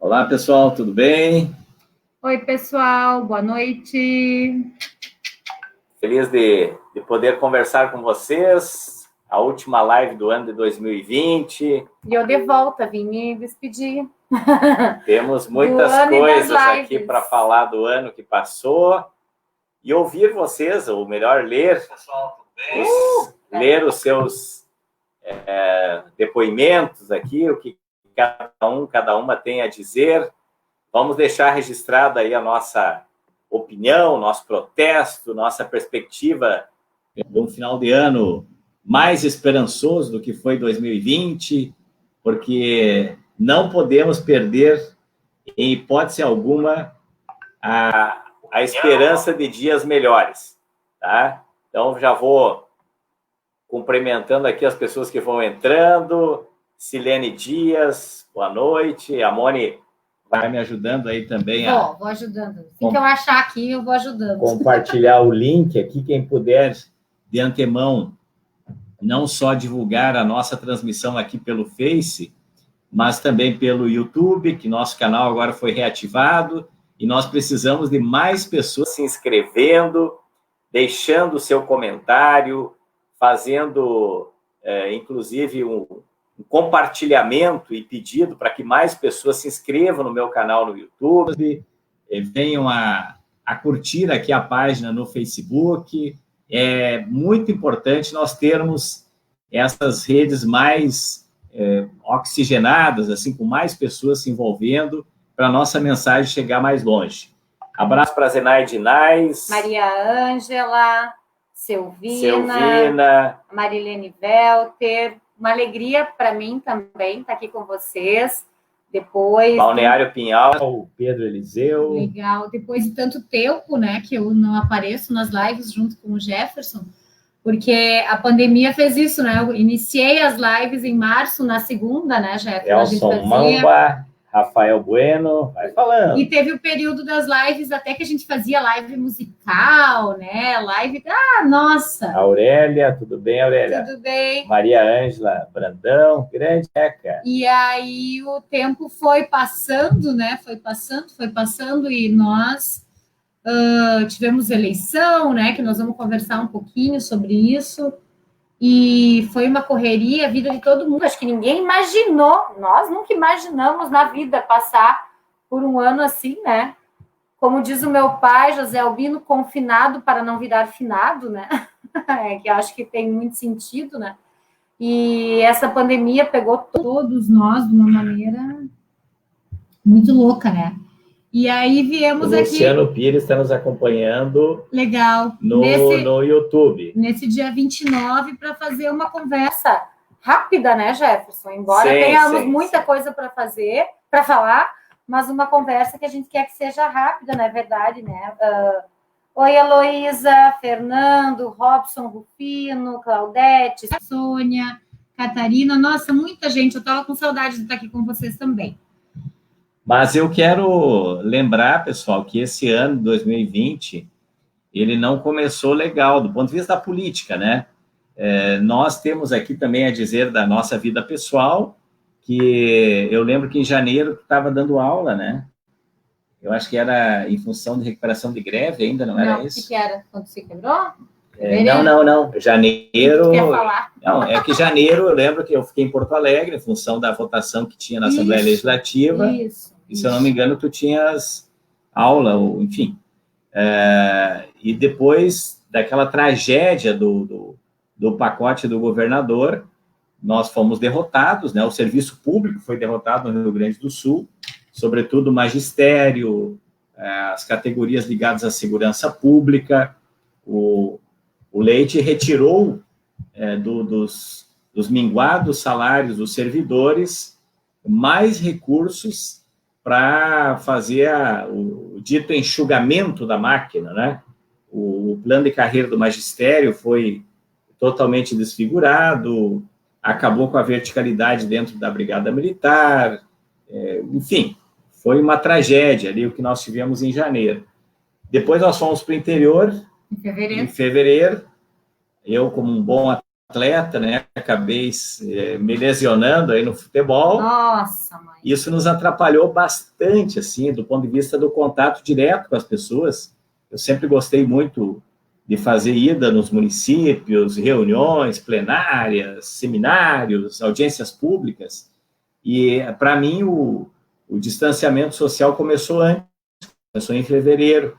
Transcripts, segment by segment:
Olá, pessoal, tudo bem? Oi, pessoal, boa noite. Feliz de poder conversar com vocês. A última live do ano de 2020. E eu de volta, vim me despedir. Temos muitas coisas aqui para falar do ano que passou e ouvir vocês, ou melhor, ler, pessoal, tudo bem? Ler os seus depoimentos aqui, o que cada uma tem a dizer. Vamos deixar registrada aí a nossa opinião, nosso protesto, nossa perspectiva de um final de ano mais esperançoso do que foi 2020, porque não podemos perder, em hipótese alguma, a esperança de dias melhores, tá? Então, já vou cumprimentando aqui as pessoas que vão entrando. Silene Dias, boa noite. A Moni vai me ajudando aí também. Vou ajudando. Assim que eu achar aqui, eu vou ajudando. Compartilhar o link aqui, quem puder, de antemão, não só divulgar a nossa transmissão aqui pelo Face, mas também pelo YouTube, que nosso canal agora foi reativado, e nós precisamos de mais pessoas se inscrevendo, deixando o seu comentário, fazendo, inclusive, um compartilhamento e pedido para que mais pessoas se inscrevam no meu canal no YouTube, venham a curtir aqui a página no Facebook. É muito importante nós termos essas redes mais oxigenadas, assim, com mais pessoas se envolvendo, para a nossa mensagem chegar mais longe. Abraço para Zenaide Inais, Maria Ângela, Silvina, Marilene Welter. Uma alegria para mim também estar aqui com vocês. Depois... Balneário Pinhal, o Pedro Eliseu. Legal. Depois de tanto tempo, né, que eu não apareço nas lives junto com o Jefferson, porque a pandemia fez isso, né? Eu iniciei as lives em março, na segunda, né, Jefferson? Elson Mamba, Rafael Bueno, vai falando. E teve o período das lives, até que a gente fazia live musical, né? Live... Ah, nossa! Aurélia, tudo bem, Aurélia? Tudo bem. Maria Ângela Brandão, grande Eca. E aí o tempo foi passando, né? Foi passando, e nós tivemos eleição, né? Que nós vamos conversar um pouquinho sobre isso. E foi uma correria, a vida de todo mundo. Acho que ninguém imaginou, nós nunca imaginamos na vida passar por um ano assim, né? Como diz o meu pai, José Albino, confinado para não virar finado, né? Que eu acho que tem muito sentido, né? E essa pandemia pegou todos nós de uma maneira muito louca, né? E aí viemos aqui... Luciano Pires está nos acompanhando. Legal. No YouTube. Nesse dia 29, para fazer uma conversa rápida, né, Jefferson? Embora tenhamos muita coisa para fazer, para falar, mas uma conversa que a gente quer que seja rápida, não é verdade, né? Oi, Heloísa, Fernando, Robson, Rufino, Claudete, Sônia, Catarina. Nossa, muita gente. Eu estava com saudade de estar aqui com vocês também. Mas eu quero lembrar, pessoal, que esse ano, 2020, ele não começou legal, do ponto de vista da política, né? Nós temos aqui também a dizer da nossa vida pessoal, que eu lembro que em janeiro estava dando aula, né? Eu acho que era em função de recuperação de greve ainda, não era isso? O que era? Quando se quebrou? Não. Janeiro... Quer falar? Não, é que janeiro, eu lembro que eu fiquei em Porto Alegre, em função da votação que tinha na Assembleia Legislativa. E, se eu não me engano, tu tinhas aula, ou, enfim. E depois daquela tragédia do pacote do governador, nós fomos derrotados, né? O serviço público foi derrotado no Rio Grande do Sul, sobretudo o magistério, as categorias ligadas à segurança pública. O Leite retirou dos minguados salários dos servidores mais recursos para fazer o dito enxugamento da máquina, né? O plano de carreira do magistério foi totalmente desfigurado, acabou com a verticalidade dentro da Brigada Militar, enfim, foi uma tragédia ali o que nós tivemos em janeiro. Depois nós fomos para o interior, em fevereiro, eu, como um bom atleta, né? Acabei me lesionando aí no futebol. Nossa, mãe. Isso nos atrapalhou bastante, assim, do ponto de vista do contato direto com as pessoas. Eu sempre gostei muito de fazer ida nos municípios, reuniões plenárias, seminários, audiências públicas. E, para mim, o distanciamento social começou antes, começou em fevereiro.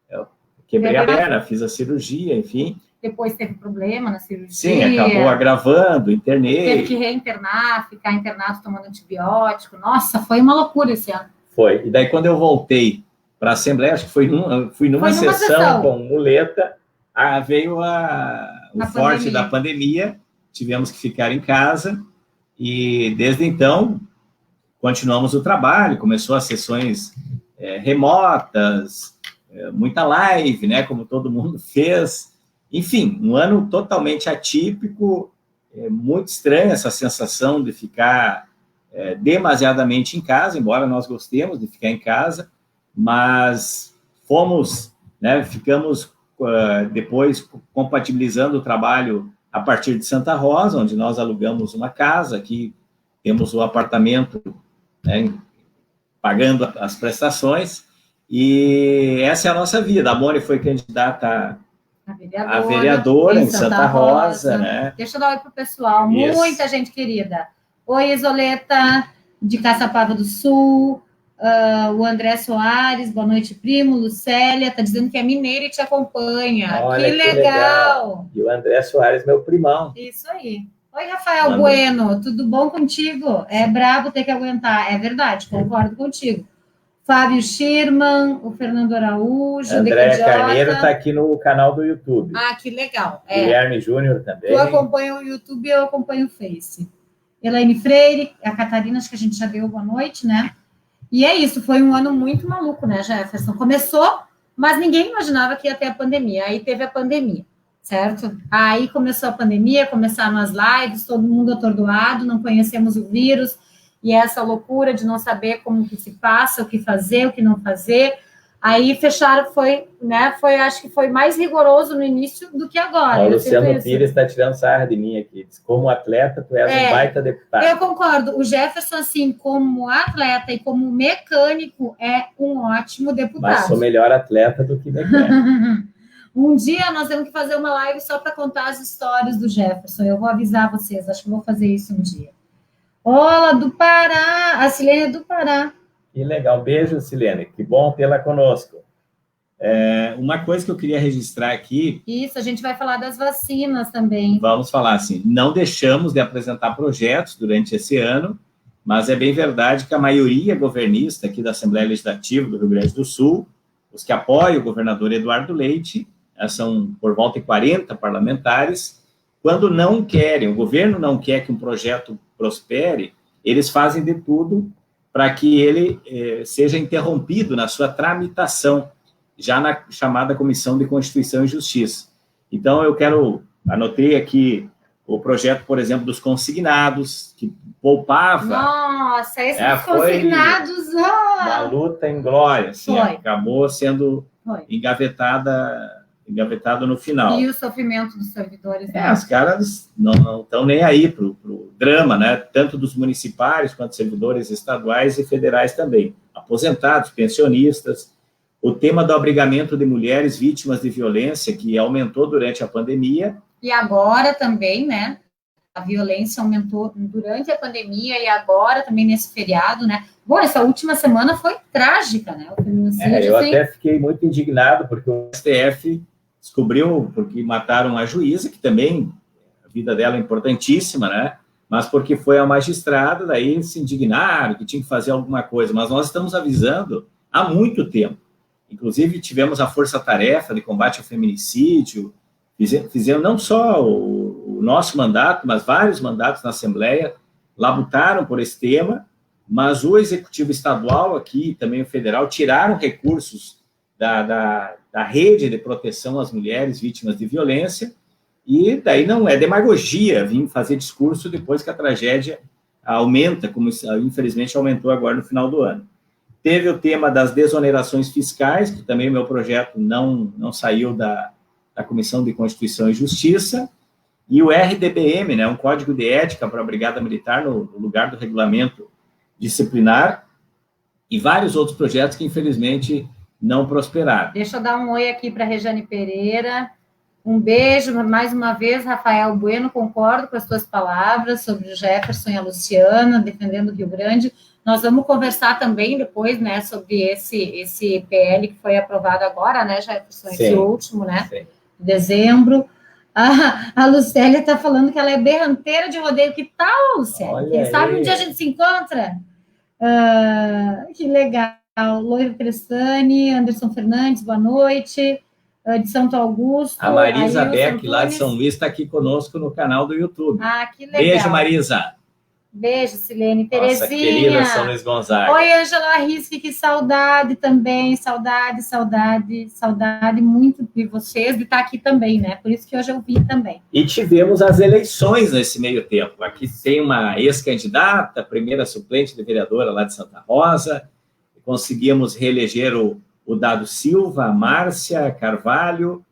Eu quebrei a perna, fiz a cirurgia, enfim. Depois teve problema na cirurgia. Sim, acabou agravando, internei. Teve que reinternar, ficar internado tomando antibiótico. Nossa, foi uma loucura esse ano. Foi. E daí, quando eu voltei para a Assembleia, acho que fui numa sessão com muleta, veio o forte da pandemia, tivemos que ficar em casa, e desde então continuamos o trabalho, começou as sessões remotas, muita live, né, como todo mundo fez. Enfim, um ano totalmente atípico, muito estranho essa sensação de ficar demasiadamente em casa, embora nós gostemos de ficar em casa, mas ficamos depois compatibilizando o trabalho a partir de Santa Rosa, onde nós alugamos uma casa, aqui temos o apartamento, né, pagando as prestações, e essa é a nossa vida. A Moni foi candidata a vereadora em Santa Rosa, né? Deixa eu dar um oi para o pessoal, muita gente querida. Oi, Isoleta, de Caçapava do Sul, o André Soares, boa noite, primo, Lucélia, está dizendo que é mineira e te acompanha. Olha, que legal! E o André Soares, meu primão. Isso aí. Oi, Rafael Bueno, tudo bom contigo? É brabo ter que aguentar, é verdade, concordo contigo. Fábio Schirman, o Fernando Araújo, André Carneiro está aqui no canal do YouTube. Ah, que legal. Guilherme Júnior também. Tu acompanha o YouTube e eu acompanho o Face. Elaine Freire, a Catarina, acho que a gente já deu boa noite, né? E é isso, foi um ano muito maluco, né, Jefferson? Começou, mas ninguém imaginava que ia ter a pandemia. Aí teve a pandemia, certo? Aí começou a pandemia, começaram as lives, todo mundo atordoado, não conhecemos o vírus, e essa loucura de não saber como que se passa, o que fazer, o que não fazer. Aí fecharam, acho que foi mais rigoroso no início do que agora. O Luciano Pires está tirando sarra de mim aqui. Diz, como atleta, tu és um baita deputado. Eu concordo. O Jefferson, assim, como atleta e como mecânico, é um ótimo deputado. Mas sou melhor atleta do que mecânico. Um dia nós temos que fazer uma live só para contar as histórias do Jefferson. Eu vou avisar vocês, acho que vou fazer isso um dia. Olá, do Pará, a Silene é do Pará. Que legal, beijo, Silene, que bom tê-la conosco. Uma coisa que eu queria registrar aqui... Isso, a gente vai falar das vacinas também. Vamos falar assim, não deixamos de apresentar projetos durante esse ano, mas é bem verdade que a maioria governista aqui da Assembleia Legislativa do Rio Grande do Sul, os que apoiam o governador Eduardo Leite, são por volta de 40 parlamentares, quando não querem, o governo não quer que um projeto prospere, eles fazem de tudo para que ele seja interrompido na sua tramitação, já na chamada Comissão de Constituição e Justiça. Então, anotei aqui o projeto, por exemplo, dos consignados, que poupava... Nossa, esses consignados... Uma luta em glória, assim, acabou sendo engavetado no final. E o sofrimento dos servidores. Os caras não estão nem aí para o drama, né? Tanto dos municipais quanto servidores estaduais e federais também. Aposentados, pensionistas. O tema do abrigamento de mulheres vítimas de violência, que aumentou durante a pandemia. E agora também, né? A violência aumentou durante a pandemia e agora também nesse feriado, né? Bom, essa última semana foi trágica, né? O feminicídio, eu até fiquei muito indignado, porque o STF descobriu, porque mataram a juíza, que também, a vida dela é importantíssima, né? Mas porque foi a magistrada, daí se indignaram, que tinha que fazer alguma coisa. Mas nós estamos avisando há muito tempo. Inclusive, tivemos a força-tarefa de combate ao feminicídio, fizemos não só o nosso mandato, mas vários mandatos na Assembleia, labutaram por esse tema, mas o Executivo Estadual aqui, também o Federal, tiraram recursos da rede de proteção às mulheres vítimas de violência, e daí não é demagogia vir fazer discurso depois que a tragédia aumenta, como infelizmente aumentou agora no final do ano. Teve o tema das desonerações fiscais, que também o meu projeto não saiu da Comissão de Constituição e Justiça, e o RDBM, né, um código de ética para a Brigada Militar no lugar do regulamento disciplinar, e vários outros projetos que, infelizmente, não prosperaram. Deixa eu dar um oi aqui para a Rejane Pereira. Um beijo, mais uma vez, Rafael Bueno, concordo com as tuas palavras sobre o Jefferson e a Luciana, defendendo o Rio Grande. Nós vamos conversar também depois, né, sobre esse PL que foi aprovado agora, né, Jefferson? Sim, esse último, né, sim, dezembro. A Lucélia está falando que ela é berranteira de rodeio. Que tal, Lucélia? Olha, quem sabe um dia a gente se encontra? Que legal. Loiro Cressani, Anderson Fernandes, boa noite. De Santo Augusto. A Marisa Beck, lá de São Luís, está aqui conosco no canal do YouTube. Que legal. Beijo, Marisa. Beijo, Silene. Terezinha. Nossa querida São Luís Gonzaga. Oi, Ângela Risque, que saudade também. Saudade muito de vocês, de estar aqui também, né? Por isso que hoje eu vim também. E tivemos as eleições nesse meio tempo. Aqui tem uma ex-candidata, primeira suplente de vereadora lá de Santa Rosa. Conseguimos reeleger o Dado Silva, a Márcia Carvalho,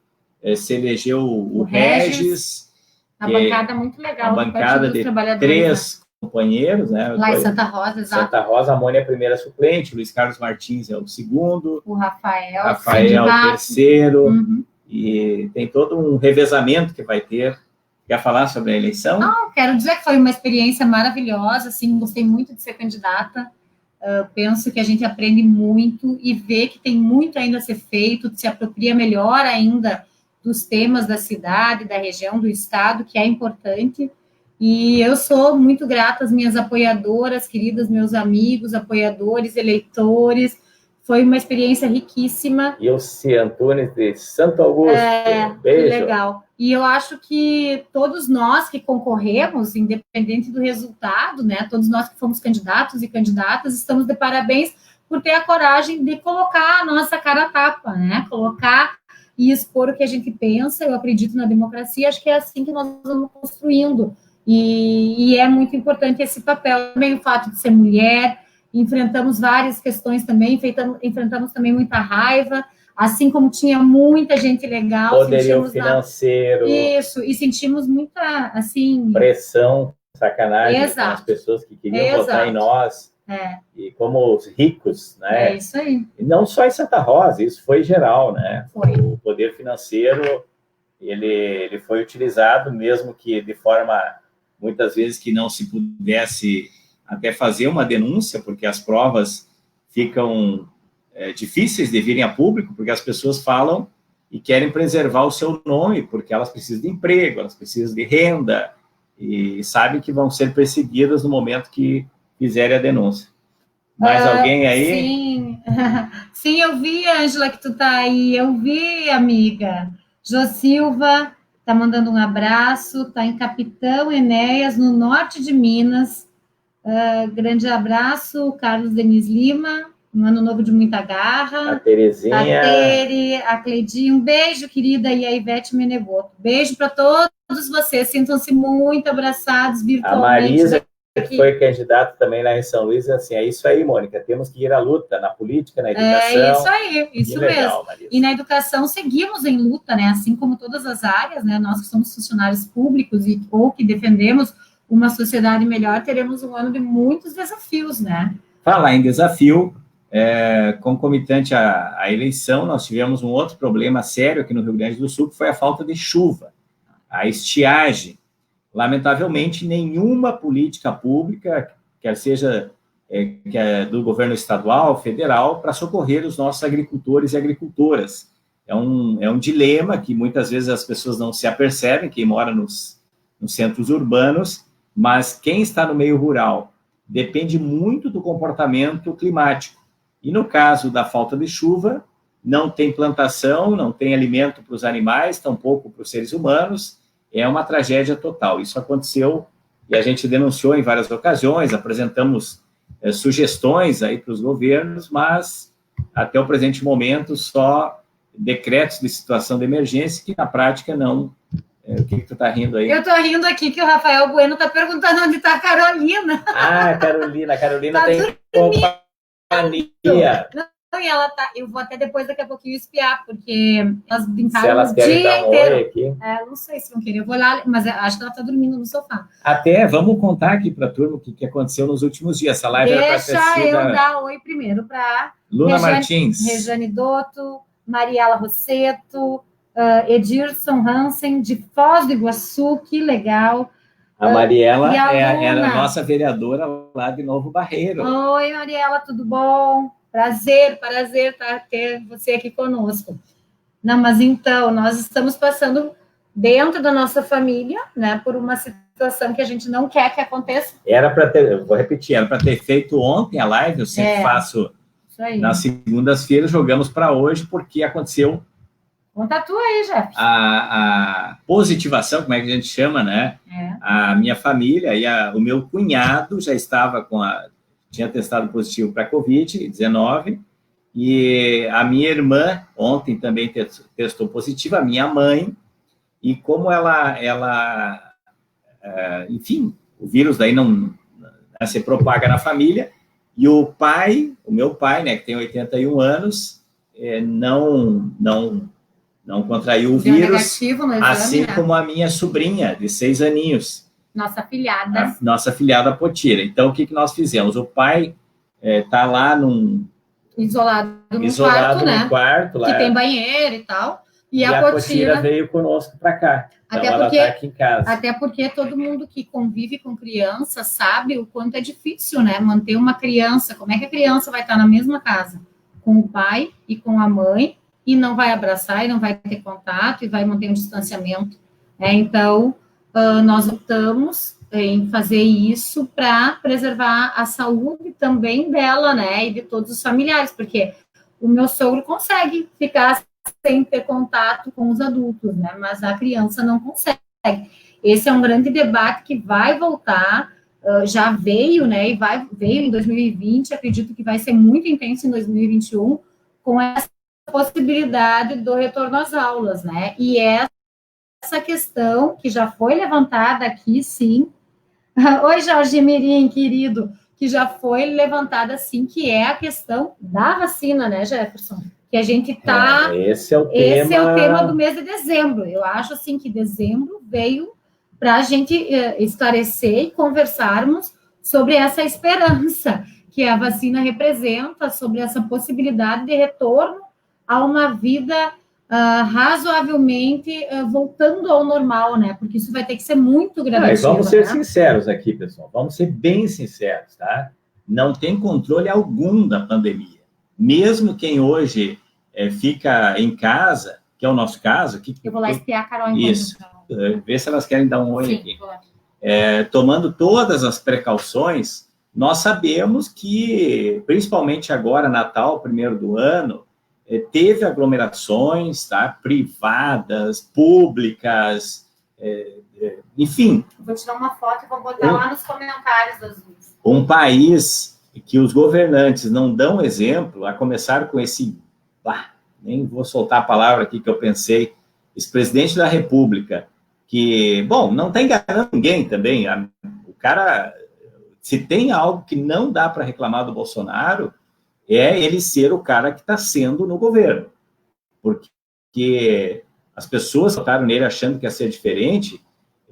se elegeu o Regis. A bancada muito legal. A bancada de 3 companheiros, né? Lá em Santa Rosa, exato. Santa Rosa, a Mônia é a primeira suplente, o Luiz Carlos Martins é o segundo. O Rafael o terceiro. Uhum. E tem todo um revezamento que vai ter. Quer falar sobre a eleição? Não, quero dizer que foi uma experiência maravilhosa, assim, gostei muito de ser candidata. Penso que a gente aprende muito e vê que tem muito ainda a ser feito, se apropria melhor ainda dos temas da cidade, da região, do estado, que é importante. E eu sou muito grata às minhas apoiadoras, queridas, meus amigos, apoiadores, eleitores. Foi uma experiência riquíssima. E o C. Antunes de Santo Augusto. Beijo. Que legal. E eu acho que todos nós que concorremos, independente do resultado, né, todos nós que fomos candidatos e candidatas, estamos de parabéns por ter a coragem de colocar a nossa cara a tapa, né, colocar e expor o que a gente pensa. Eu acredito na democracia, acho que é assim que nós vamos construindo. E é muito importante esse papel. Também o fato de ser mulher, enfrentamos várias questões também, enfrentamos também muita raiva, assim como tinha muita gente legal. Poderio financeiro. Isso, e sentimos muita, assim... pressão, sacanagem com as pessoas que queriam votar em nós. E como os ricos, né? É isso aí. E não só em Santa Rosa, isso foi geral, né? Foi. O poder financeiro, ele foi utilizado, mesmo que de forma, muitas vezes, que não se pudesse até fazer uma denúncia, porque as provas ficam difíceis de virem a público, porque as pessoas falam e querem preservar o seu nome, porque elas precisam de emprego, elas precisam de renda, e sabem que vão ser perseguidas no momento que fizerem a denúncia. Mais alguém aí? Sim. Sim, eu vi, Ângela, que tu tá aí, eu vi, amiga. Jô Silva tá mandando um abraço, tá em Capitão Enéas, no norte de Minas. Grande abraço, Carlos Denis Lima, um ano novo de muita garra. A Terezinha. A Tere, a Cleidinha, um beijo, querida, e a Ivete Menegoto. Beijo para todos vocês, sintam-se muito abraçados virtualmente. A Marisa, que foi candidata também lá em São Luís, assim, é isso aí, Mônica, temos que ir à luta, na política, na educação. É isso aí, isso legal, mesmo. Marisa. E na educação seguimos em luta, né, assim como todas as áreas, né, nós que somos funcionários públicos ou que defendemos uma sociedade melhor, teremos um ano de muitos desafios, né? Falar em desafio, concomitante à eleição, nós tivemos um outro problema sério aqui no Rio Grande do Sul, que foi a falta de chuva, a estiagem. Lamentavelmente, nenhuma política pública, quer seja que é do governo estadual, federal, para socorrer os nossos agricultores e agricultoras. É um dilema que muitas vezes as pessoas não se apercebem, quem mora nos centros urbanos, mas quem está no meio rural depende muito do comportamento climático. E no caso da falta de chuva, não tem plantação, não tem alimento para os animais, tampouco para os seres humanos, é uma tragédia total. Isso aconteceu e a gente denunciou em várias ocasiões, apresentamos sugestões aí para os governos, mas até o presente momento só decretos de situação de emergência que na prática não... O que tu tá rindo aí? Eu tô rindo aqui que o Rafael Bueno tá perguntando onde tá a Carolina. Carolina tá tem companhia. e ela tá. Eu vou até depois, daqui a pouquinho, espiar, porque elas brincaram Se elas o querem dia dar um inteiro. oi aqui. Não sei se vão querer, eu vou lá, mas acho que ela tá dormindo no sofá. Até, vamos contar aqui para a turma o que aconteceu nos últimos dias. Essa live era para ter Deixa sido eu dar oi primeiro para Luna Martins, Rejane Dotto, Mariela Rosseto, Edirson Hansen, de Foz do Iguaçu, que legal. A Mariela era a nossa vereadora lá de Novo Barreiro. Oi, Mariela, tudo bom? Prazer ter você aqui conosco. Não, mas então, nós estamos passando dentro da nossa família, né, por uma situação que a gente não quer que aconteça. Era para ter, eu vou repetir, era para ter feito ontem a live, eu sempre faço nas segundas-feiras, jogamos para hoje, porque aconteceu... Conta tu aí, Jeff. A positivação, como é que a gente chama, né? A minha família e o meu cunhado já estava tinha testado positivo para Covid-19, e a minha irmã ontem também testou positivo, a minha mãe, e como enfim, o vírus daí não se propaga na família, e o meu pai, né, que tem 81 anos, não contraiu o vírus, exame, assim como a minha sobrinha, de 6 aninhos. Nossa afilhada. Nossa afilhada Potira. Então, o que nós fizemos? O pai está lá isolado num quarto, lá, que tem banheiro e tal. E a Potira veio conosco para cá. Então, ela está aqui em casa. Até porque todo mundo que convive com criança sabe o quanto é difícil, né? Manter uma criança. Como é que a criança vai estar na mesma casa com o pai e com a mãe, e não vai abraçar, e não vai ter contato, e vai manter um distanciamento. Então, nós optamos em fazer isso para preservar a saúde também dela, né, e de todos os familiares, porque o meu sogro consegue ficar sem ter contato com os adultos, né, mas a criança não consegue. Esse é um grande debate que vai voltar, já veio, né, e veio em 2020, acredito que vai ser muito intenso em 2021, com essa possibilidade do retorno às aulas, né? E essa questão que já foi levantada aqui, sim. Oi, Jorge Mirim, querido, que já foi levantada, sim, que é a questão da vacina, né, Jefferson? Que a gente está... Esse é o tema do mês de dezembro. Eu acho, assim, que dezembro veio para a gente esclarecer e conversarmos sobre essa esperança que a vacina representa, sobre essa possibilidade de retorno a uma vida razoavelmente voltando ao normal, né? Porque isso vai ter que ser muito gradativo. Vamos ser sinceros aqui, pessoal. Vamos ser bem sinceros, tá? Não tem controle algum da pandemia. Mesmo quem hoje fica em casa, que é o nosso caso... Eu vou lá espiar a Carol. Isso. Ver se elas querem dar um oi aqui. Tomando todas as precauções, nós sabemos que, principalmente agora, Natal, primeiro do ano, teve aglomerações, tá? Privadas, públicas, enfim. Vou tirar uma foto e vou botar lá nos comentários das luzes. Um país que os governantes não dão exemplo, a começar com esse... nem vou soltar a palavra aqui que eu pensei, esse presidente da República, que, bom, não está enganando ninguém também. O cara, se tem algo que não dá para reclamar do Bolsonaro, é ele ser o cara que está sendo no governo. Porque as pessoas votaram nele achando que ia ser diferente,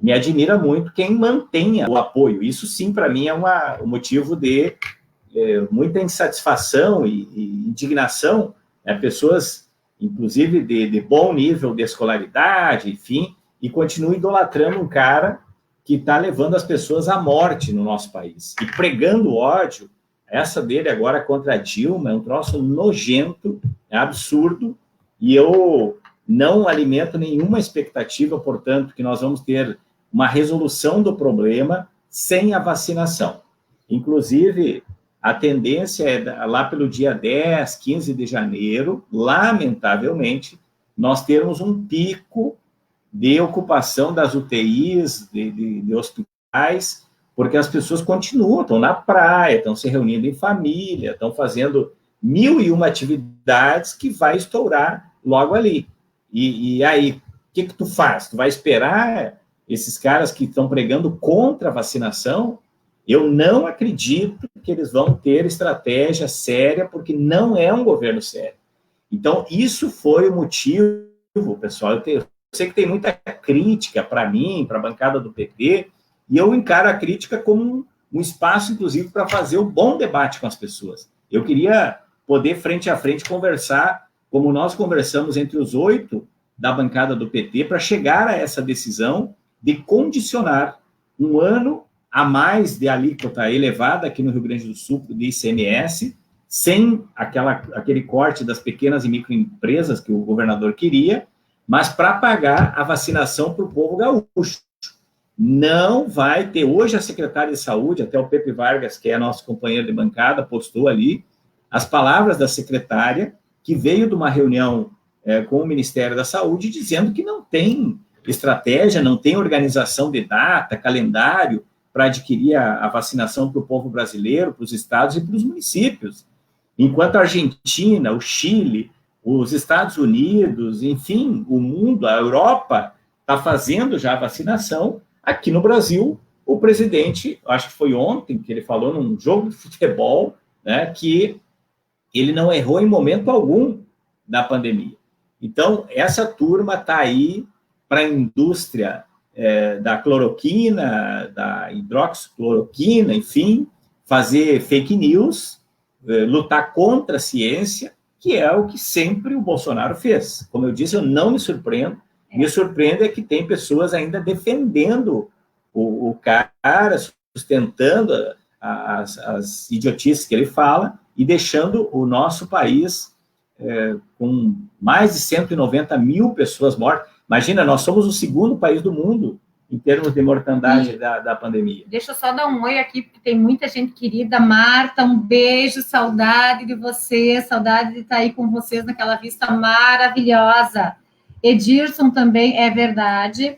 me admira muito quem mantenha o apoio. Isso, sim, para mim, é um motivo de muita insatisfação e indignação. Pessoas, inclusive, de bom nível de escolaridade, enfim, e continuam idolatrando um cara que está levando as pessoas à morte no nosso país. E pregando ódio. Essa dele agora contra a Dilma é um troço nojento, é absurdo, e eu não alimento nenhuma expectativa, portanto, que nós vamos ter uma resolução do problema sem a vacinação. Inclusive, a tendência é, lá pelo dia 10, 15 de janeiro, lamentavelmente, nós termos um pico de ocupação das UTIs, de hospitais, porque as pessoas continuam, estão na praia, estão se reunindo em família, estão fazendo 1001 atividades que vai estourar logo ali. E aí, o que tu faz? Tu vai esperar esses caras que estão pregando contra a vacinação? Eu não acredito que eles vão ter estratégia séria, porque não é um governo sério. Então, isso foi o motivo, pessoal. Eu sei que tem muita crítica para mim, para a bancada do PT, e eu encaro a crítica como um espaço, inclusive, para fazer um bom debate com as pessoas. Eu queria poder, frente a frente, conversar, como nós conversamos entre os 8 da bancada do PT, para chegar a essa decisão de condicionar um ano a mais de alíquota elevada aqui no Rio Grande do Sul de ICMS, sem aquele corte das pequenas e microempresas que o governador queria, mas para pagar a vacinação para o povo gaúcho. Não vai ter. Hoje a secretária de Saúde, até o Pepe Vargas, que é nosso companheiro de bancada, postou ali as palavras da secretária, que veio de uma reunião com o Ministério da Saúde, dizendo que não tem estratégia, não tem organização de data, calendário, para adquirir a vacinação para o povo brasileiro, para os estados e para os municípios. Enquanto a Argentina, o Chile, os Estados Unidos, enfim, o mundo, a Europa, está fazendo já a vacinação, aqui no Brasil, o presidente, acho que foi ontem, que ele falou num jogo de futebol, né, que ele não errou em momento algum da pandemia. Então, essa turma está aí para a indústria da cloroquina, da hidroxicloroquina, enfim, fazer fake news, lutar contra a ciência, que é o que sempre o Bolsonaro fez. Como eu disse, eu não me surpreendo. Me surpreende é que tem pessoas ainda defendendo o cara, sustentando as idiotices que ele fala e deixando o nosso país com mais de 190 mil pessoas mortas. Imagina, nós somos o segundo país do mundo em termos de mortandade da pandemia. Deixa eu só dar um oi aqui, porque tem muita gente querida. Marta, um beijo, saudade de você, saudade de estar aí com vocês naquela vista maravilhosa. Edirson também, é verdade.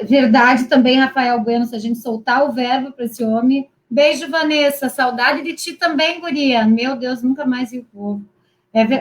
Verdade também, Rafael Bueno, se a gente soltar o verbo para esse homem. Beijo, Vanessa, saudade de ti também, guria. Meu Deus, nunca mais vi o povo.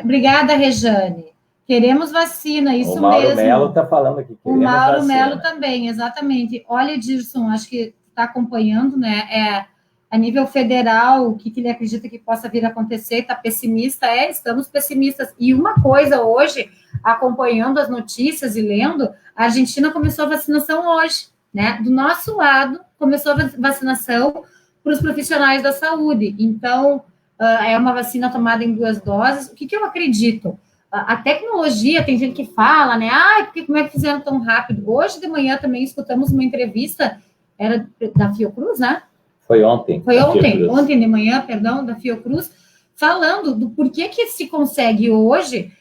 Obrigada, Rejane. Queremos vacina, isso mesmo. O Mauro Melo está falando aqui. O Mauro Melo também, exatamente. Olha, Edirson, acho que está acompanhando, né? A nível federal, o que ele acredita que possa vir a acontecer, está pessimista? Estamos pessimistas. E uma coisa hoje, acompanhando as notícias e lendo, a Argentina começou a vacinação hoje, né? Do nosso lado, começou a vacinação para os profissionais da saúde. Então, é uma vacina tomada em 2 doses. O que eu acredito? A tecnologia, tem gente que fala, né? Como é que fizeram tão rápido? Hoje de manhã também escutamos uma entrevista, era da Fiocruz, né? Foi ontem. Ontem de manhã, perdão, da Fiocruz, falando do porquê que se consegue hoje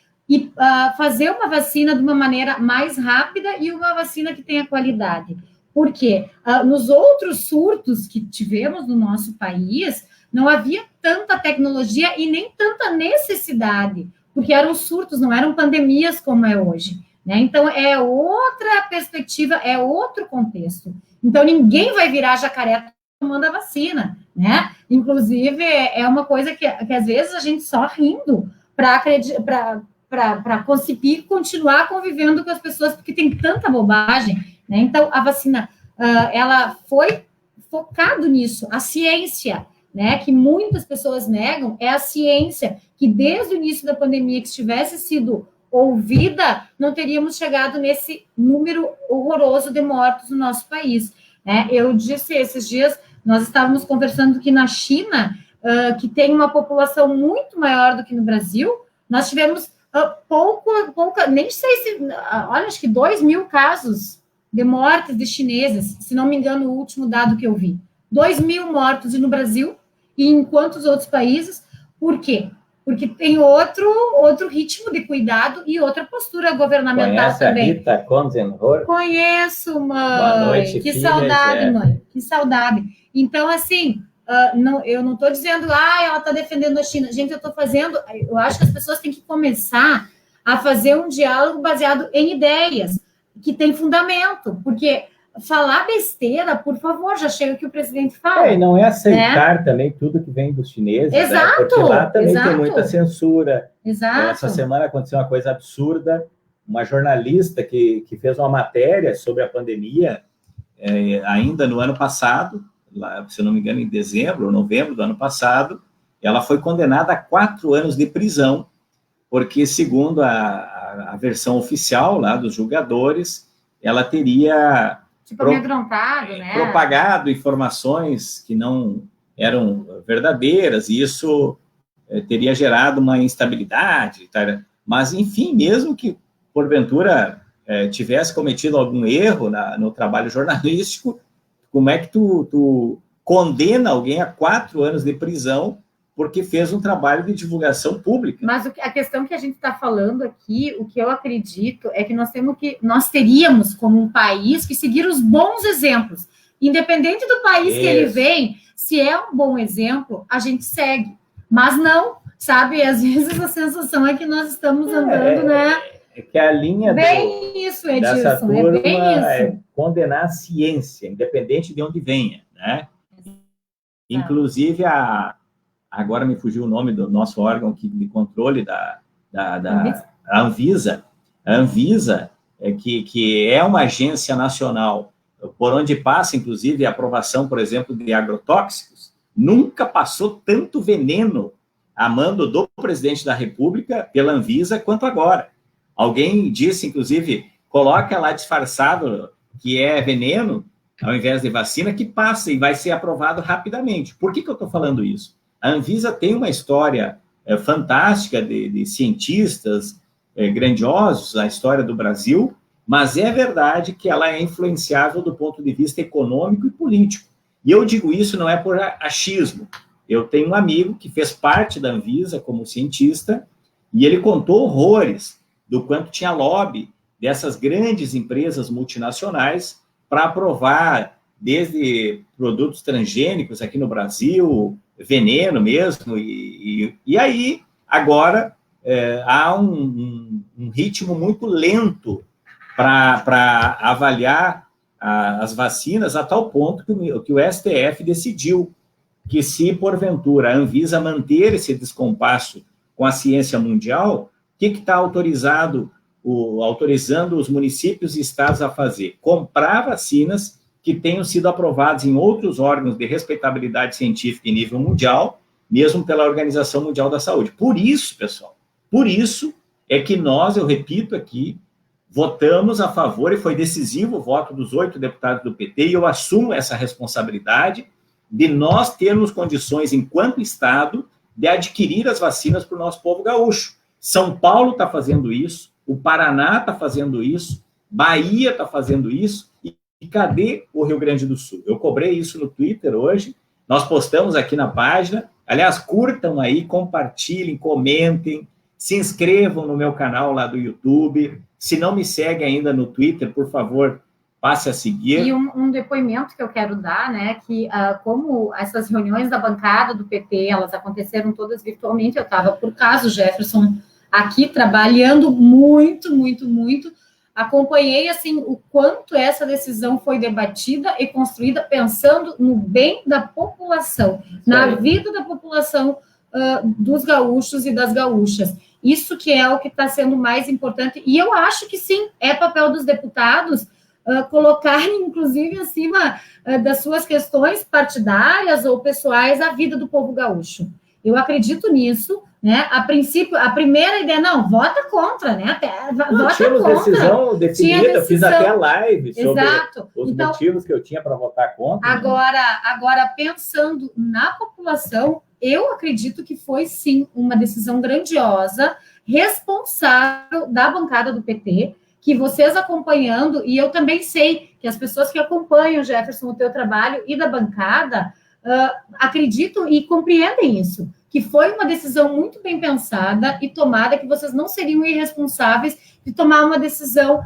fazer uma vacina de uma maneira mais rápida e uma vacina que tenha qualidade. Por quê? Nos outros surtos que tivemos no nosso país, não havia tanta tecnologia e nem tanta necessidade, porque eram surtos, não eram pandemias como é hoje, né? Então, é outra perspectiva, é outro contexto. Então, ninguém vai virar jacaré tomando a vacina, né? Inclusive, é uma coisa que às vezes a gente só rindo para conseguir continuar convivendo com as pessoas, porque tem tanta bobagem, né? Então, a vacina, ela foi focado nisso, a ciência, né, que muitas pessoas negam, é a ciência, que desde o início da pandemia, que se tivesse sido ouvida, não teríamos chegado nesse número horroroso de mortos no nosso país, né? Eu disse esses dias, nós estávamos conversando que na China, que tem uma população muito maior do que no Brasil, nós tivemos nem sei se, olha, acho que 2.000 casos de mortes de chineses, se não me engano, o último dado que eu vi. 2.000 mortos, e no Brasil, e em quantos outros países? Por quê? Porque tem outro ritmo de cuidado e outra postura governamental. Conhece também. A Rita Konzenhor? Conheço, mãe. Boa noite, que filhas, saudade, mãe. Que saudade. Então, assim, eu não estou dizendo, ela está defendendo a China. Gente, eu acho que as pessoas têm que começar a fazer um diálogo baseado em ideias, que tem fundamento, porque falar besteira, por favor, já chega o que o presidente fala. E não é aceitar também tudo que vem dos chineses, exato, né? Porque lá também tem muita censura. Exato. Essa semana aconteceu uma coisa absurda, uma jornalista que fez uma matéria sobre a pandemia, ainda no ano passado, lá, se não me engano, em dezembro ou novembro do ano passado, ela foi condenada a 4 anos de prisão, porque, segundo a versão oficial lá dos julgadores, ela teria amedrontado, né? Propagado informações que não eram verdadeiras, e isso teria gerado uma instabilidade. Tá? Mas, enfim, mesmo que, porventura, tivesse cometido algum erro no trabalho jornalístico, como é que tu condena alguém a 4 anos de prisão porque fez um trabalho de divulgação pública? Mas a questão que a gente está falando aqui, o que eu acredito é que nós teríamos, como um país, que seguir os bons exemplos. Independente do país que ele vem, se é um bom exemplo, a gente segue. Mas não, sabe? Às vezes a sensação é que nós estamos andando, né? É que a linha isso, Edilson, dessa turma bem isso. É condenar a ciência, independente de onde venha, né? Inclusive, agora me fugiu o nome do nosso órgão de controle da Anvisa. A Anvisa, que é uma agência nacional, por onde passa, inclusive, a aprovação, por exemplo, de agrotóxicos, nunca passou tanto veneno a mando do presidente da República pela Anvisa quanto agora. Alguém disse, inclusive, coloca lá disfarçado que é veneno, ao invés de vacina, que passa e vai ser aprovado rapidamente. Por que eu estou falando isso? A Anvisa tem uma história fantástica de cientistas grandiosos na história do Brasil, mas é verdade que ela é influenciável do ponto de vista econômico e político. E eu digo isso não é por achismo. Eu tenho um amigo que fez parte da Anvisa como cientista e ele contou horrores do quanto tinha lobby dessas grandes empresas multinacionais para aprovar desde produtos transgênicos aqui no Brasil, veneno mesmo, e aí agora há um ritmo muito lento para avaliar as vacinas, a tal ponto que o STF decidiu que, se porventura a Anvisa manter esse descompasso com a ciência mundial, o que está autorizando os municípios e estados a fazer? Comprar vacinas que tenham sido aprovadas em outros órgãos de respeitabilidade científica em nível mundial, mesmo pela Organização Mundial da Saúde. Por isso, pessoal, por isso é que nós, eu repito aqui, votamos a favor, e foi decisivo o voto dos 8 deputados do PT, e eu assumo essa responsabilidade de nós termos condições, enquanto Estado, de adquirir as vacinas para o nosso povo gaúcho. São Paulo está fazendo isso, o Paraná está fazendo isso, Bahia está fazendo isso, e cadê o Rio Grande do Sul? Eu cobrei isso no Twitter hoje, nós postamos aqui na página. Aliás, curtam aí, compartilhem, comentem, se inscrevam no meu canal lá do YouTube. Se não me segue ainda no Twitter, por favor, passe a seguir. E um depoimento que eu quero dar, né, que como essas reuniões da bancada do PT, elas aconteceram todas virtualmente, eu estava, por caso, Jefferson, aqui trabalhando muito, muito, muito, acompanhei, assim, o quanto essa decisão foi debatida e construída pensando no bem da população, na vida da população dos gaúchos e das gaúchas. Isso que é o que está sendo mais importante, e eu acho que sim, é papel dos deputados colocarem, inclusive, acima das suas questões partidárias ou pessoais, a vida do povo gaúcho. Eu acredito nisso, né? A princípio, a primeira ideia, não, vota contra, né? Vota contra. Decisão definida, eu fiz até live sobre os motivos que eu tinha para votar contra. Agora, pensando na população, eu acredito que foi, sim, uma decisão grandiosa, responsável da bancada do PT, que vocês acompanhando, e eu também sei que as pessoas que acompanham, Jefferson, o teu trabalho e da bancada, acreditam e compreendem isso, que foi uma decisão muito bem pensada e tomada, que vocês não seriam irresponsáveis de tomar uma decisão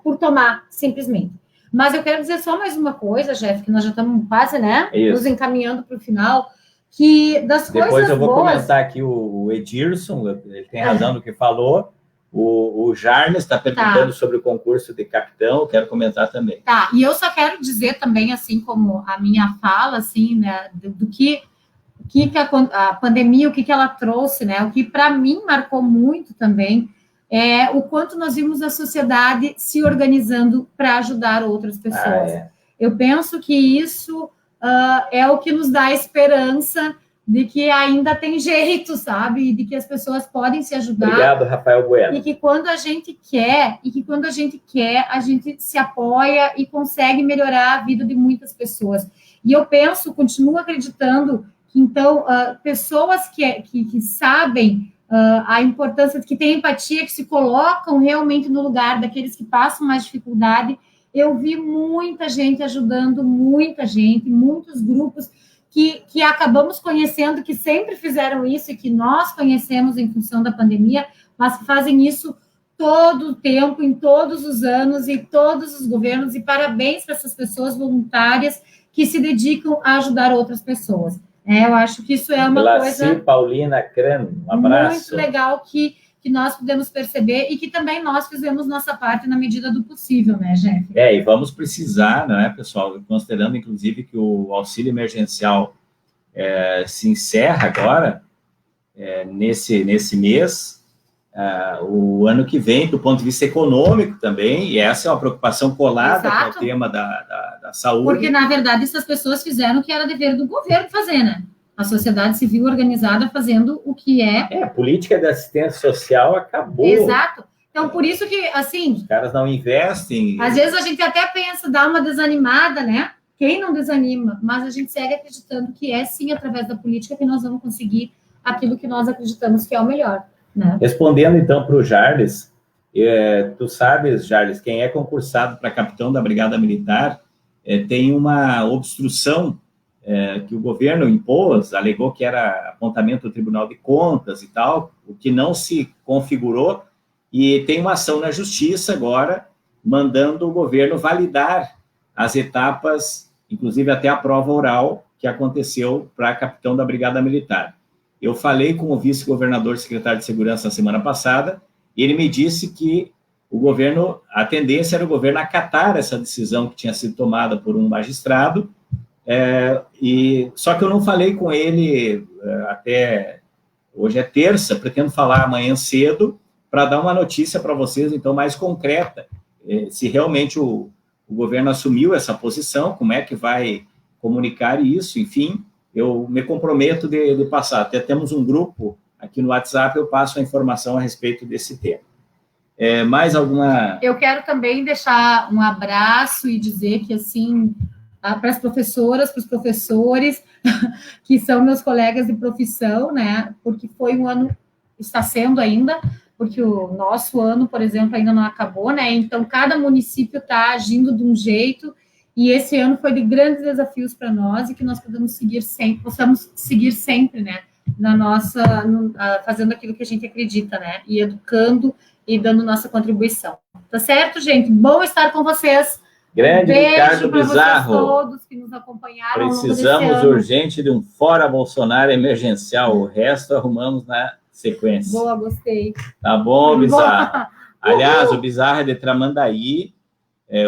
por tomar, simplesmente. Mas eu quero dizer só mais uma coisa, Jeff, que nós já estamos quase, né, nos encaminhando para o final, que das coisas boas... Depois eu vou comentar aqui o Edirson, ele tem razão no que falou. O Jarnes está perguntando sobre o concurso de capitão, quero comentar também. Tá, e eu só quero dizer também, assim, como a minha fala, assim, né, do que a pandemia, o que ela trouxe, né, o que para mim marcou muito também, é o quanto nós vimos a sociedade se organizando para ajudar outras pessoas. Eu penso que isso é o que nos dá esperança de que ainda tem jeito, sabe? E de que as pessoas podem se ajudar. Obrigado, Rafael Bueno. E que quando a gente quer, a gente se apoia e consegue melhorar a vida de muitas pessoas. E eu penso, continuo acreditando que, então, pessoas que sabem a importância, que têm empatia, que se colocam realmente no lugar daqueles que passam mais dificuldade. Eu vi muita gente ajudando, muita gente, muitos grupos que acabamos conhecendo, que sempre fizeram isso e que nós conhecemos em função da pandemia, mas que fazem isso todo o tempo, em todos os anos, e todos os governos, e parabéns para essas pessoas voluntárias que se dedicam a ajudar outras pessoas. Eu acho que isso é uma coisa... Paulina Cran, um abraço. Muito legal que nós podemos perceber e que também nós fizemos nossa parte na medida do possível, né, Jeff? E vamos precisar, não é, pessoal? Considerando, inclusive, que o auxílio emergencial se encerra agora, nesse mês, o ano que vem, do ponto de vista econômico também, e essa é uma preocupação colada com o tema da saúde. Porque, na verdade, essas pessoas fizeram o que era dever do governo fazer, né? A sociedade civil organizada fazendo o que a política de assistência social acabou. Exato. Então, por isso que, assim... Os caras não investem. Às vezes a gente até pensa, dá uma desanimada, né? Quem não desanima? Mas a gente segue acreditando que sim, através da política, que nós vamos conseguir aquilo que nós acreditamos que é o melhor, né? Respondendo, então, para o Jarles, tu sabes, Jarles, quem é concursado para capitão da Brigada Militar tem uma obstrução que o governo impôs, alegou que era apontamento do Tribunal de Contas e tal, o que não se configurou, e tem uma ação na Justiça agora, mandando o governo validar as etapas, inclusive até a prova oral, que aconteceu para capitão da Brigada Militar. Eu falei com o vice-governador secretário de Segurança na semana passada, e ele me disse que a tendência era o governo acatar essa decisão que tinha sido tomada por um magistrado, só que eu não falei com ele até hoje é terça, pretendo falar amanhã cedo para dar uma notícia para vocês, então, mais concreta, se realmente o governo assumiu essa posição, como é que vai comunicar isso, enfim, eu me comprometo de passar, até temos um grupo aqui no WhatsApp, eu passo a informação a respeito desse tema. Mais alguma... Eu quero também deixar um abraço e dizer que, assim... para as professoras, para os professores, que são meus colegas de profissão, né? Porque foi um ano, está sendo ainda, porque o nosso ano, por exemplo, ainda não acabou, né? Então, cada município está agindo de um jeito, e esse ano foi de grandes desafios para nós, e que nós possamos seguir sempre, né? Fazendo aquilo que a gente acredita, né? E educando e dando nossa contribuição. Tá certo, gente? Bom estar com vocês. Grande Ricardo Bizarro. Todos que nos acompanharam. Precisamos urgente de um fora Bolsonaro emergencial. O resto arrumamos na sequência. Boa, gostei. Tá bom, Bizarro. Aliás, o Bizarro é de Tramandaí,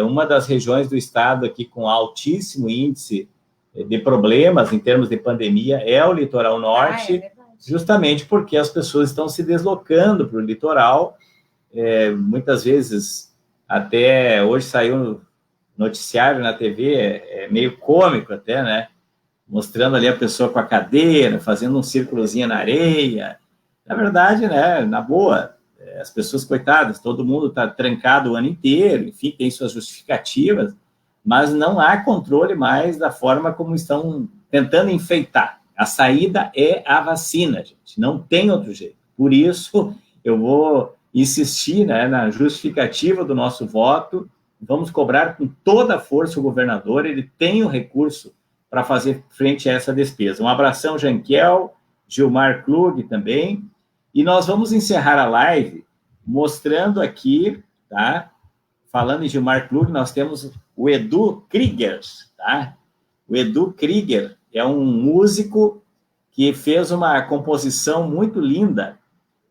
uma das regiões do estado aqui com altíssimo índice de problemas em termos de pandemia, é o litoral norte, justamente porque as pessoas estão se deslocando para o litoral. Muitas vezes, até hoje saiu noticiário na TV, meio cômico até, né? Mostrando ali a pessoa com a cadeira, fazendo um círculozinho na areia. Na verdade, né, na boa, as pessoas, coitadas, todo mundo está trancado o ano inteiro, enfim, tem suas justificativas, mas não há controle mais da forma como estão tentando enfeitar. A saída é a vacina, gente, não tem outro jeito. Por isso, eu vou insistir, né, na justificativa do nosso voto. Vamos cobrar com toda a força o governador, ele tem o recurso para fazer frente a essa despesa. Um abração, Janquiel, Gilmar Klug também, e nós vamos encerrar a live mostrando aqui, tá? Falando em Gilmar Klug, nós temos o Edu Krieger, tá? O Edu Krieger é um músico que fez uma composição muito linda,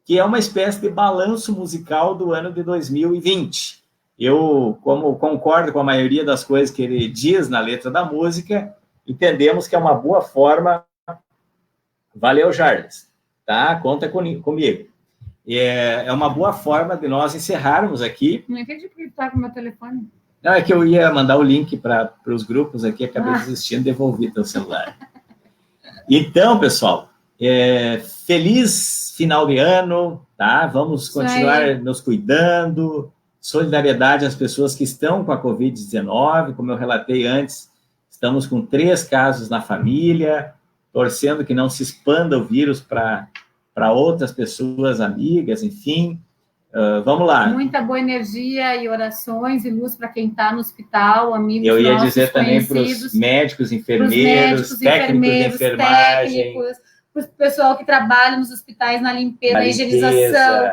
que é uma espécie de balanço musical do ano de 2020. Eu, como concordo com a maioria das coisas que ele diz na letra da música, entendemos que é uma boa forma... Valeu, Jarles, tá? Conta comigo. É uma boa forma de nós encerrarmos aqui. Não entendi porque está com o meu telefone. Não, é que eu ia mandar o link para os grupos aqui, acabei desistindo, devolvi teu celular. Então, pessoal, feliz final de ano, tá? Vamos continuar nos cuidando, solidariedade às pessoas que estão com a Covid-19, como eu relatei antes, estamos com 3 casos na família, torcendo que não se expanda o vírus para outras pessoas, amigas, enfim. Vamos lá. Muita boa energia e orações e luz para quem está no hospital, amigos nossos. Eu ia nossos, dizer também para os médicos, enfermeiros, técnicos de enfermagem, para o pessoal que trabalha nos hospitais na limpeza, na higienização,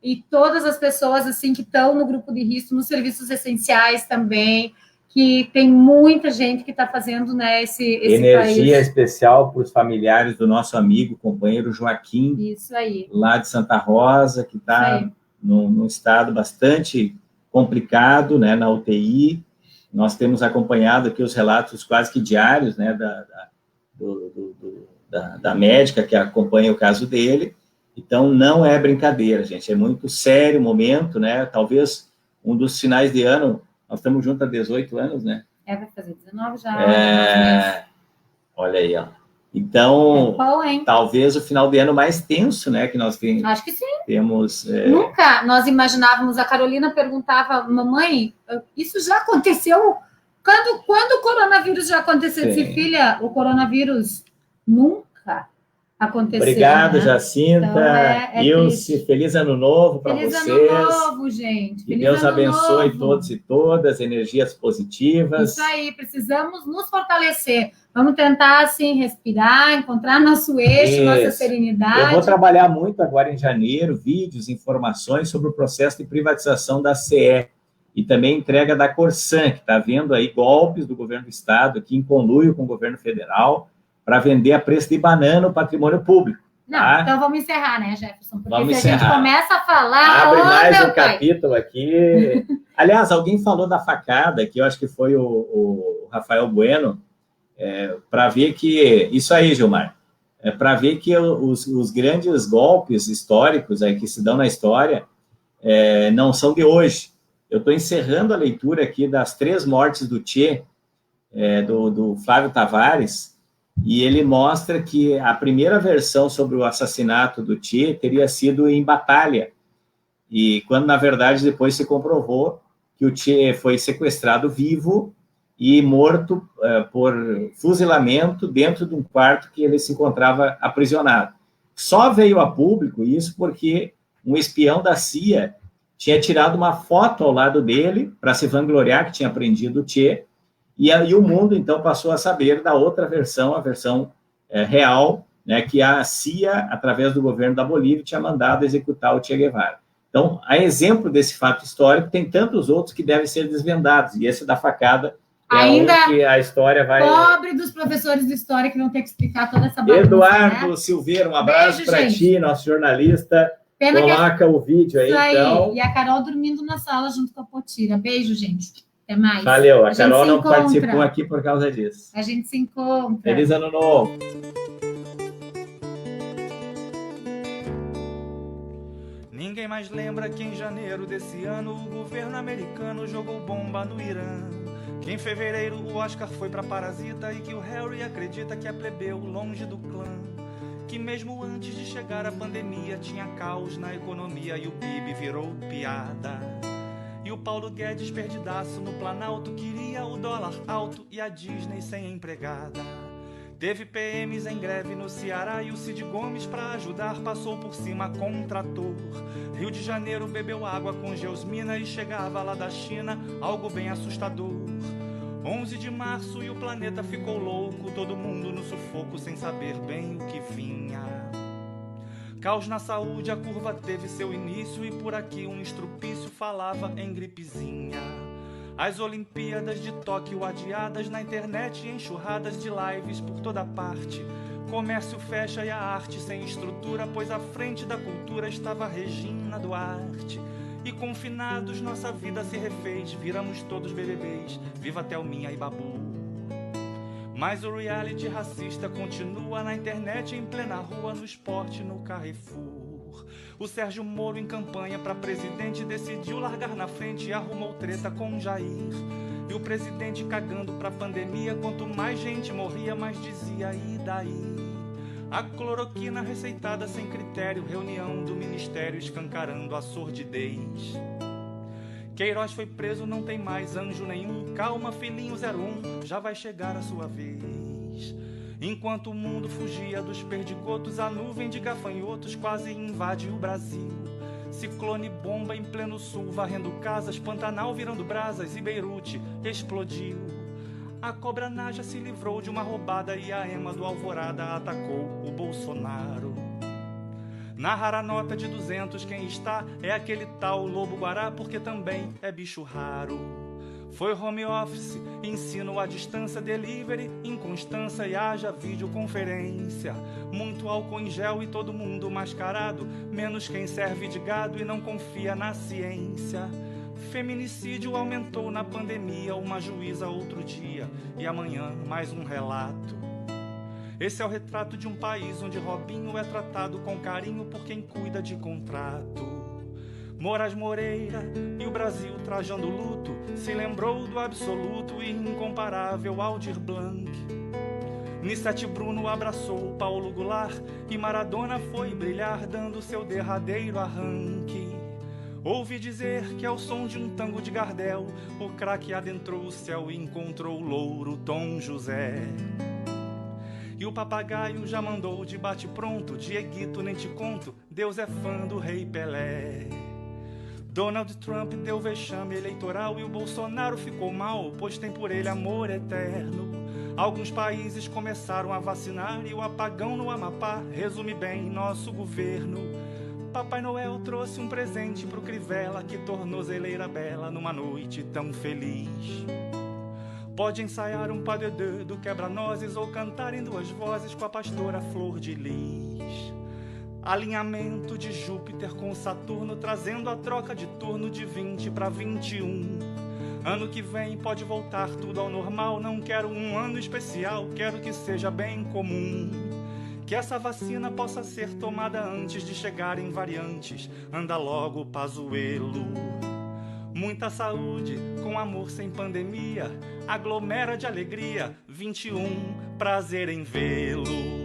e todas as pessoas assim que estão no grupo de risco, nos serviços essenciais também, que tem muita gente que está fazendo, né, esse energia país. Especial para os familiares do nosso amigo, companheiro Joaquim, isso aí, lá de Santa Rosa, que está num estado bastante complicado, né, na UTI. Nós temos acompanhado aqui os relatos quase que diários, né, da médica que acompanha o caso dele. Então, não é brincadeira, gente, é muito sério o momento, né, talvez um dos finais de ano, nós estamos juntos há 18 anos, né? Vai fazer 19 já. Olha aí, ó. Então, talvez o final de ano mais tenso, né, que nós temos. Acho que sim. Temos. Nunca nós imaginávamos. A Carolina perguntava, mamãe, isso já aconteceu? Quando o coronavírus já aconteceu? Disse, filha, o coronavírus nunca aconteceu. Obrigado, né? Jacinta. Então, Ilse, feliz ano novo para vocês. Feliz ano novo, gente. Que Deus abençoe todos e todas, energias positivas. Isso aí, precisamos nos fortalecer. Vamos tentar, assim, respirar, encontrar nosso eixo, nossa serenidade. Eu vou trabalhar muito agora em janeiro, vídeos, informações sobre o processo de privatização da CE e também entrega da Corsan, que está vendo aí golpes do governo do estado, aqui em conluio com o governo federal, para vender a preço de banana o patrimônio público. Não, tá? Então vamos encerrar, né, Jefferson? Porque vamos se a gente começa a falar... Abre mais um capítulo aqui. Aliás, alguém falou da facada, que eu acho que foi o Rafael Bueno, para ver que... Isso aí, Gilmar. Para ver que os grandes golpes históricos aí que se dão na história não são de hoje. Eu estou encerrando a leitura aqui das 3 mortes do Che, do Flávio Tavares, e ele mostra que a primeira versão sobre o assassinato do Che teria sido em batalha, e quando, na verdade, depois se comprovou que o Che foi sequestrado vivo e morto por fuzilamento dentro de um quarto que ele se encontrava aprisionado. Só veio a público isso porque um espião da CIA tinha tirado uma foto ao lado dele para se vangloriar que tinha prendido o Che, e aí o mundo, então, passou a saber da outra versão, a versão real, né, que a CIA, através do governo da Bolívia, tinha mandado executar o Che Guevara. Então, a exemplo desse fato histórico, tem tantos outros que devem ser desvendados, e esse da facada ainda que a história vai... Pobre dos professores de história que vão ter que explicar toda essa bagunça, Eduardo, né? Silveira, um abraço para ti, nosso jornalista. Pena coloca o vídeo aí, então. E a Carol dormindo na sala junto com a Potira. Beijo, gente. Até mais. Valeu, a Carol não participou aqui por causa disso. A gente se encontra. Feliz ano novo. Ninguém mais lembra que em janeiro desse ano o governo americano jogou bomba no Irã. Que em fevereiro o Oscar foi pra Parasita e que o Harry acredita que é plebeu longe do clã. Que mesmo antes de chegar a pandemia tinha caos na economia e o PIB virou piada. E o Paulo Guedes perdidaço no Planalto queria o dólar alto e a Disney sem empregada. Teve PMs em greve no Ceará e o Cid Gomes pra ajudar passou por cima com trator. Rio de Janeiro bebeu água com geosmina e chegava lá da China algo bem assustador. 11 de março e o planeta ficou louco, todo mundo no sufoco sem saber bem o que vinha. Caos na saúde, a curva teve seu início e por aqui um estrupício falava em gripezinha. As Olimpíadas de Tóquio adiadas na internet, enxurradas de lives por toda parte. Comércio fecha e a arte sem estrutura, pois à frente da cultura estava Regina Duarte. E confinados nossa vida se refez, viramos todos BBBs, viva Thelminha e Babu. Mas o reality racista continua na internet, em plena rua, no esporte, no Carrefour. amor. O Sérgio Moro em campanha pra presidente decidiu largar na frente e arrumou treta com Jair. E o presidente cagando pra pandemia, quanto mais gente morria, mais dizia e daí? A cloroquina receitada sem critério, reunião do ministério escancarando a sordidez. Queiroz foi preso, não tem mais anjo nenhum. Calma, filhinho 01, já vai chegar a sua vez. Enquanto o mundo fugia dos perdigotos, a nuvem de gafanhotos quase invade o Brasil. Ciclone bomba em pleno sul, varrendo casas, Pantanal virando brasas e Beirute explodiu. A cobra Naja se livrou de uma roubada e a ema do Alvorada atacou o Bolsonaro. Narrar a nota de 200, quem está é aquele tal Lobo-Guará, porque também é bicho raro. Foi home office, ensino à distância, delivery, inconstância e haja videoconferência. Muito álcool em gel e todo mundo mascarado, menos quem serve de gado e não confia na ciência. Feminicídio aumentou na pandemia, uma juíza outro dia, e amanhã mais um relato. Esse é o retrato de um país onde Robinho é tratado com carinho por quem cuida de contrato. Moraes Moreira e o Brasil trajando luto se lembrou do absoluto e incomparável Aldir Blanc. Nissete Bruno abraçou Paulo Goulart e Maradona foi brilhar dando seu derradeiro arranque. Ouvi dizer que ao som de um tango de Gardel o craque adentrou o céu e encontrou o louro Tom José. E o papagaio já mandou de bate-pronto, Dieguito nem te conto, Deus é fã do rei Pelé. Donald Trump deu vexame eleitoral e o Bolsonaro ficou mal, pois tem por ele amor eterno. Alguns países começaram a vacinar e o apagão no Amapá resume bem nosso governo. Papai Noel trouxe um presente pro Crivella que tornozeleira bela numa noite tão feliz. Pode ensaiar um pas de deux do quebra-nozes ou cantar em duas vozes com a pastora Flor de Lis. Alinhamento de Júpiter com Saturno trazendo a troca de turno de 20 para 21. Ano que vem pode voltar tudo ao normal, não quero um ano especial, quero que seja bem comum. Que essa vacina possa ser tomada antes de chegarem variantes, anda logo Pazuello. Muita saúde, com amor sem pandemia, aglomera de alegria, 21, prazer em vê-lo.